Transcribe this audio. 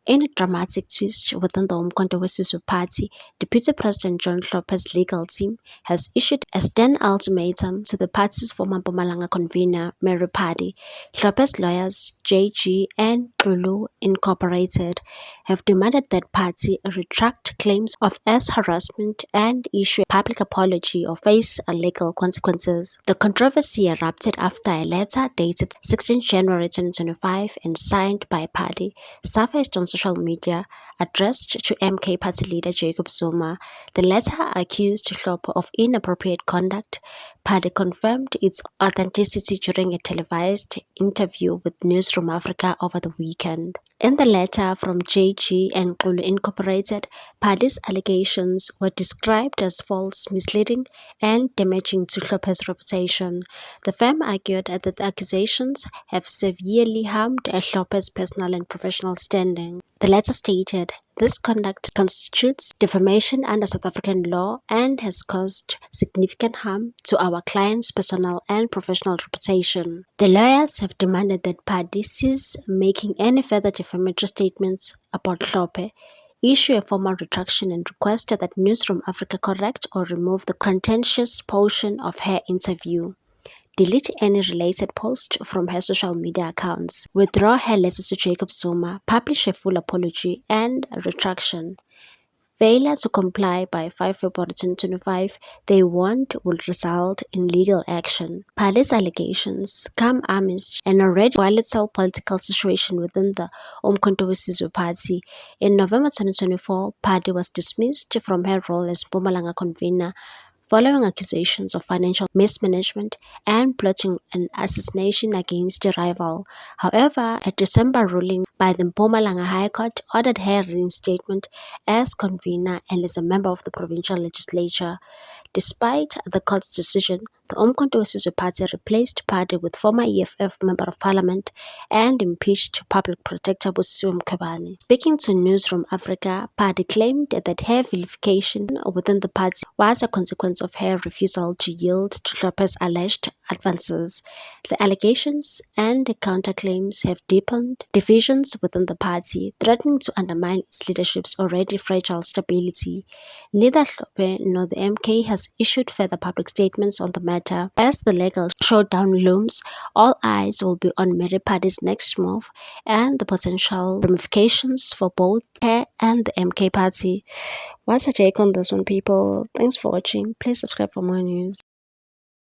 In a dramatic twist within the Umkhonto weSizwe Party, Deputy President John Hlophe's legal team has issued a stern ultimatum to the party's former Mpumalanga convener, Mary Pardey. Hlophe's lawyers, JG and Xulu Incorporated, have demanded that party retract claims of harassment and issue a public apology or face legal consequences. The controversy erupted after a letter dated 16 January 2025 and signed by Pardey surfaced on social media addressed to MK Party leader Jacob Zuma. The letter accused Hlophe of inappropriate conduct. Pardey confirmed its authenticity during a televised interview with Newsroom Africa over the weekend. In the letter from JG and Xulu Incorporated, Pardey's allegations were described as false, misleading, and damaging to Hlophe's reputation. The firm argued that the accusations have severely harmed Hlophe's personal and professional standing. The letter stated, "This conduct constitutes defamation under South African law and has caused significant harm to our client's personal and professional reputation." The lawyers have demanded that Pardey cease making any further defamatory statements about Hlophe, issue a formal retraction, and requested that Newsroom Africa correct or remove the contentious portion of her interview, delete any related post from her social media accounts, withdraw her letter to Jacob Zuma, publish a full apology and retraction. Failure to comply by 5 February 2025, they warned, will result in legal action. Pardey's allegations come amidst an already volatile political situation within the Umkhonto weSizwe Party. In November 2024, Pardey was dismissed from her role as Mpumalanga convener following accusations of financial mismanagement and plotting an assassination against a rival. However, a December ruling by the Mpumalanga High Court ordered her reinstatement as convener and as a member of the provincial legislature. Despite the court's decision, the Umkhonto weSizwe Party replaced Pardey with former EFF Member of Parliament and impeached Public Protector Busisiwe Mkhwebane. Speaking to Newsroom Africa, Pardey claimed that her vilification within the party was a consequence of her refusal to yield to Hlophe's alleged advances. The allegations and counterclaims have deepened divisions within the party, threatening to undermine its leadership's already fragile stability. Neither Hlophe nor the MK has issued further public statements on the matter. As the legal showdown looms, all eyes will be on Mary Pardey's next move and the potential ramifications for both her and the MK Party. What's your take on this one, people? Thanks for watching. Please subscribe for more news.